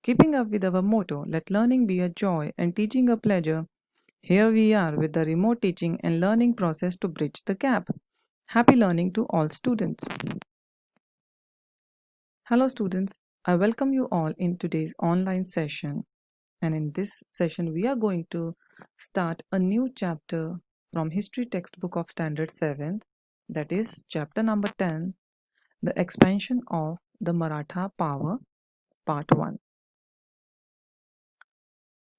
Keeping up with our motto, let learning be a joy and teaching a pleasure, here we are with the remote teaching and learning process to bridge the gap. Happy learning to all students. Hello students, I welcome you all in today's online session. And in this session, we are going to start a new chapter from History Textbook of Standard 7th, that is chapter number 10, The Expansion of the Maratha Power, Part 1.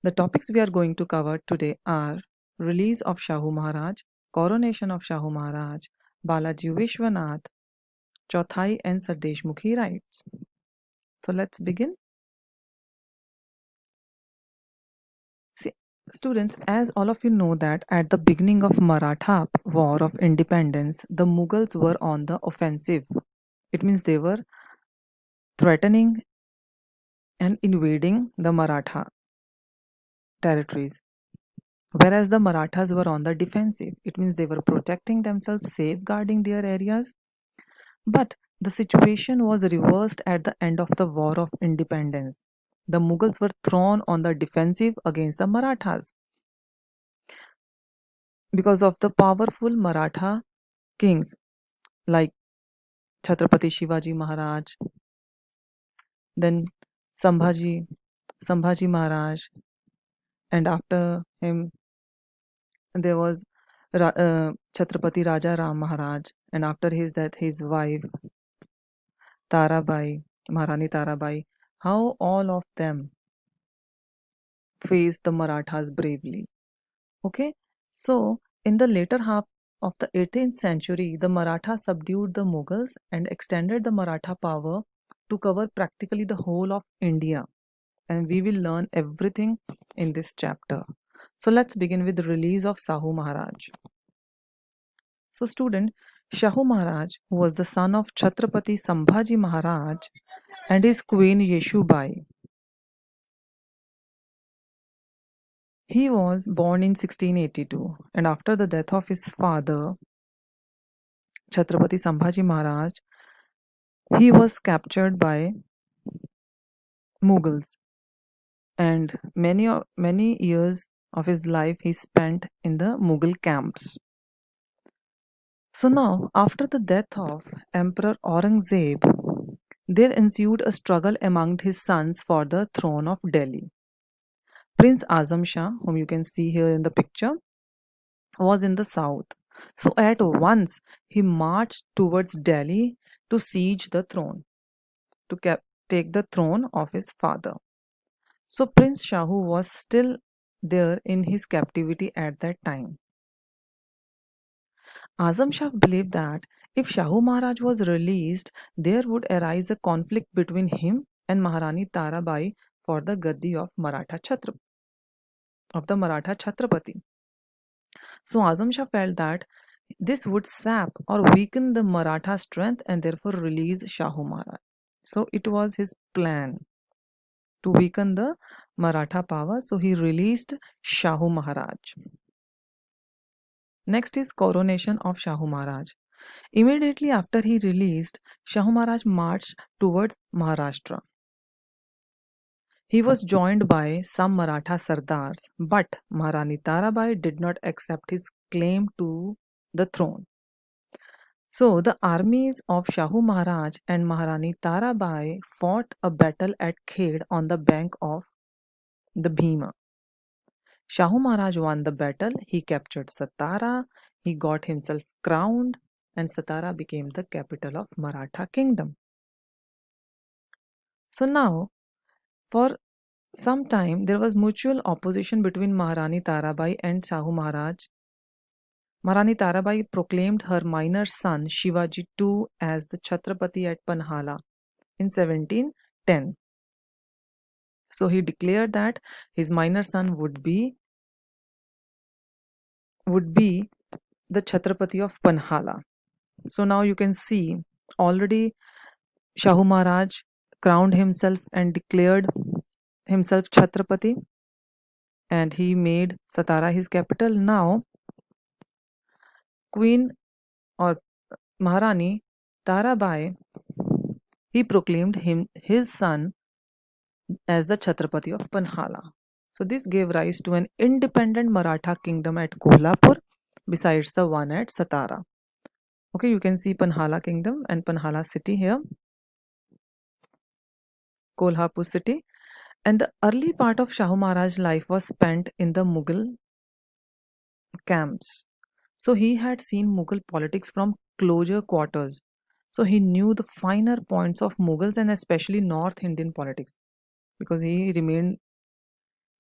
The topics we are going to cover today are release of Shahu Maharaj, coronation of Shahu Maharaj, Balaji Vishwanath, Chauthai and Sardeshmukhi rights. So let's begin. See, students, as all of you know that at the beginning of Maratha War of Independence, the Mughals were on the offensive. It means they were threatening and invading the Maratha territories. Whereas the Marathas were on the defensive. It means they were protecting themselves, safeguarding their areas. But the situation was reversed at the end of the War of Independence. The Mughals were thrown on the defensive against the Marathas because of the powerful Maratha kings like Chhatrapati Shivaji Maharaj, then Sambhaji Maharaj, and after him there was Chhatrapati Raja Ram Maharaj, and after his death his wife Tarabai, Maharani Tarabai, how all of them faced the Marathas bravely. Okay, so in the later half of the 18th century, the Marathas subdued the Mughals and extended the Maratha power to cover practically the whole of India. And we will learn everything in this chapter. So let's begin with the release of Shahu Maharaj. So student, Shahu Maharaj, who was the son of Chhatrapati Sambhaji Maharaj and his queen Yeshubai. He was born in 1682, and after the death of his father, Chhatrapati Sambhaji Maharaj, he was captured by Mughals, and many years of his life he spent in the Mughal camps. So now, after the death of Emperor Aurangzeb, there ensued a struggle among his sons for the throne of Delhi. Prince Azam Shah, whom you can see here in the picture, was in the south. So at once he marched towards Delhi to siege the throne, to take the throne of his father. So Prince Shahu was still there in his captivity at that time. Azam Shah believed that if Shahu Maharaj was released, there would arise a conflict between him and Maharani Tarabai for the gaddi of the Maratha Chhatrapati. So Azam Shah felt that this would sap or weaken the Maratha strength and therefore release Shahu Maharaj. So it was his plan to weaken the Maratha power. So he released Shahu Maharaj. Next is coronation of Shahu Maharaj. Immediately after he released, Shahu Maharaj marched towards Maharashtra. He was joined by some Maratha Sardars, but Maharani Tarabai did not accept his claim to the throne. So the armies of Shahu Maharaj and Maharani Tarabai fought a battle at Khed on the bank of the Bhima. Shahu Maharaj won the battle, he captured Satara, he got himself crowned, and Satara became the capital of Maratha kingdom. So now, for some time, there was mutual opposition between Maharani Tarabai and Shahu Maharaj. Maharani Tarabai proclaimed her minor son Shivaji II as the Chhatrapati at Panhala in 1710. So he declared that his minor son would be the Chhatrapati of Panhala. So now you can see already Shahu Maharaj crowned himself and declared himself Chhatrapati, and he made Satara his capital. Now Queen or Maharani Tarabai, he proclaimed his son as the Chhatrapati of Panhala. So this gave rise to an independent Maratha kingdom at Kolhapur besides the one at Satara. Okay, you can see Panhala kingdom and Panhala city here, Kolhapur city. And the early part of Shahu Maharaj's life was spent in the Mughal camps. So he had seen Mughal politics from closer quarters. So he knew the finer points of Mughals and especially North Indian politics because he remained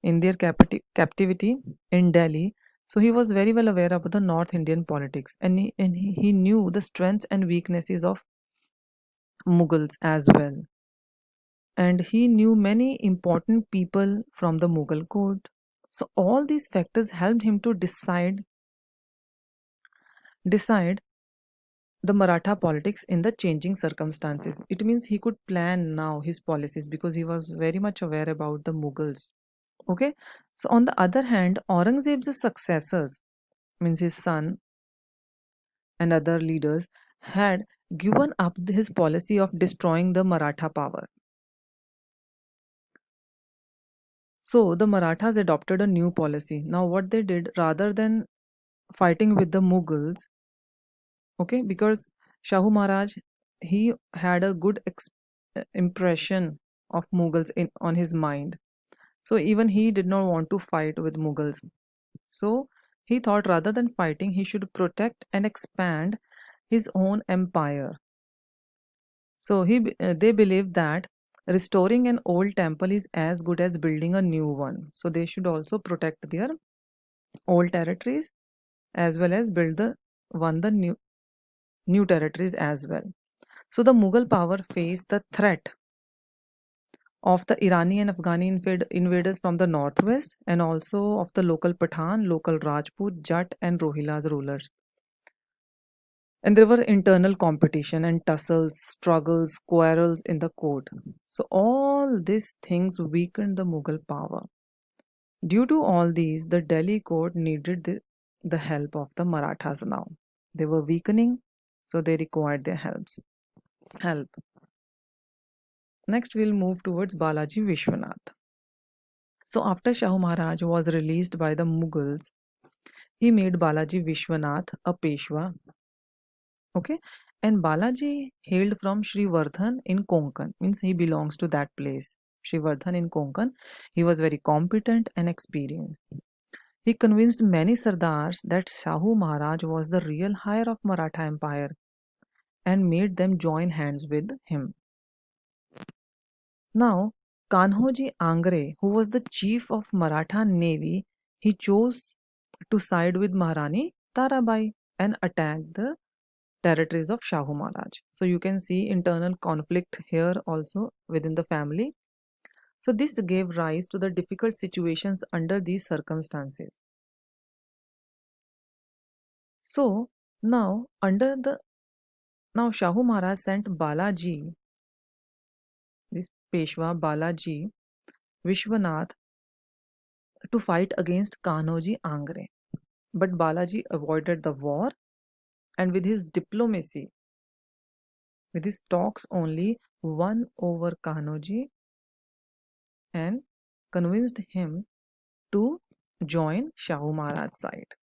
in their captivity in Delhi. So he was very well aware of the North Indian politics, and he knew the strengths and weaknesses of Mughals as well. And he knew many important people from the Mughal court. So all these factors helped him to decide the Maratha politics in the changing circumstances. It means he could plan now his policies because he was very much aware about the Mughals. Okay, so on the other hand, Aurangzeb's successors, means his son and other leaders, had given up his policy of destroying the Maratha power. So the Marathas adopted a new policy. Now, what they did, rather than fighting with the Mughals, okay, because Shahu Maharaj, he had a good impression of Mughals on his mind. So even he did not want to fight with Mughals. So he thought rather than fighting, he should protect and expand his own empire. So they believed that restoring an old temple is as good as building a new one. So they should also protect their old territories as well as build the new territories as well. So the Mughal power faced the threat of the Irani and Afghani invaders from the northwest and also of the local Pathan, local Rajput, Jat and Rohillas rulers. And there were internal competition and tussles, struggles, quarrels in the court. So all these things weakened the Mughal power. Due to all these, the Delhi court needed the help of the Marathas now. They were weakening, so they required their help. Next, we'll move towards Balaji Vishwanath. So after Shahu Maharaj was released by the Mughals, he made Balaji Vishwanath a Peshwa. Okay, and Balaji hailed from Srivardhan in Konkan, means he belongs to that place. Srivardhan in Konkan. He was very competent and experienced. He convinced many Sardars that Shahu Maharaj was the real heir of Maratha Empire and made them join hands with him. Now, Kanhoji Angre, who was the chief of Maratha Navy, he chose to side with Maharani Tarabai and attack the territories of Shahu Maharaj. So you can see internal conflict here also within the family. So this gave rise to the difficult situations under these circumstances. So now Shahu Maharaj sent Balaji, this Peshwa Balaji Vishwanath, to fight against Kanhoji Angre. But Balaji avoided the war and with his diplomacy, with his talks only, won over Kanhoji and convinced him to join Shahu Maharaj's side.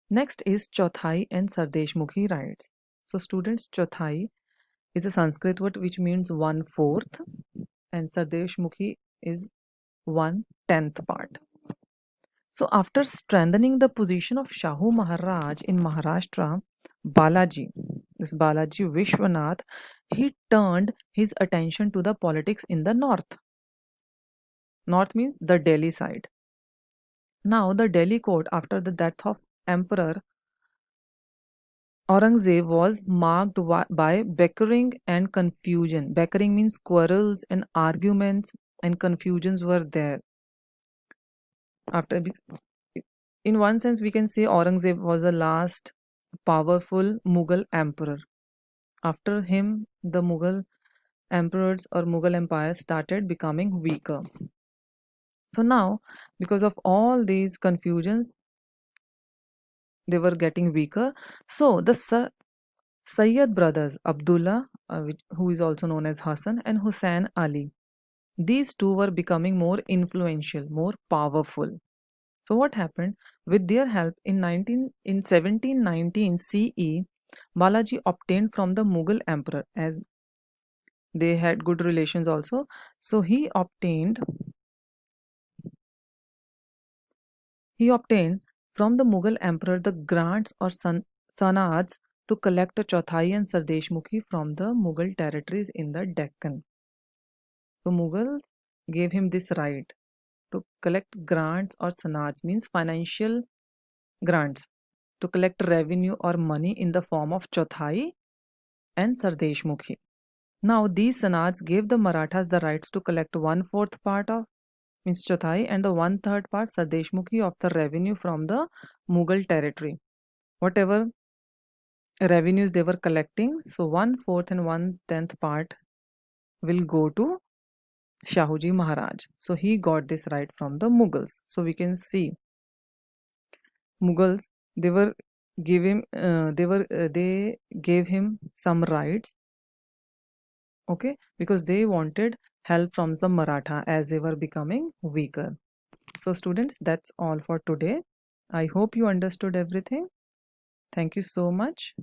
Next is Chauthai and Sardeshmukhi rites. So students, Chauthai is a Sanskrit word which means 1/4 and Sardeshmukhi is 1/10 part. So after strengthening the position of Shahu Maharaj in Maharashtra, this Balaji Vishwanath, he turned his attention to the politics in the north. North means the Delhi side. Now the Delhi court, after the death of Emperor Aurangzeb, was marked by bickering and confusion. Bickering means quarrels and arguments and confusions were there. In one sense, we can say Aurangzeb was the last powerful Mughal emperor. After him, the Mughal emperors or Mughal empire started becoming weaker. So now, because of all these confusions, they were getting weaker. So the Sayyid brothers Abdullah, who is also known as Hassan, and Hussain Ali. These two were becoming more influential, more powerful. So what happened? With their help in 1719 CE, Balaji obtained from the Mughal emperor, as they had good relations also. So he obtained from the Mughal emperor the grants or sanats to collect Chauthai and Sardeshmukhi from the Mughal territories in the Deccan. So Mughals gave him this right to collect grants or sanats, means financial grants, to collect revenue or money in the form of Chauthai and Sardeshmukhi. Now these sanats gave the Marathas the rights to collect one-fourth part of, means Chauthai, and the one-third part Sardeshmukhi of the revenue from the Mughal territory. Whatever revenues they were collecting, so one-fourth and one-tenth part will go to Shahuji Maharaj. So he got this right from the Mughals. So we can see Mughals, they were they gave him some rights, okay, because they wanted help from the Maratha as they were becoming weaker. So students, that's all for today. I hope you understood everything. Thank you so much.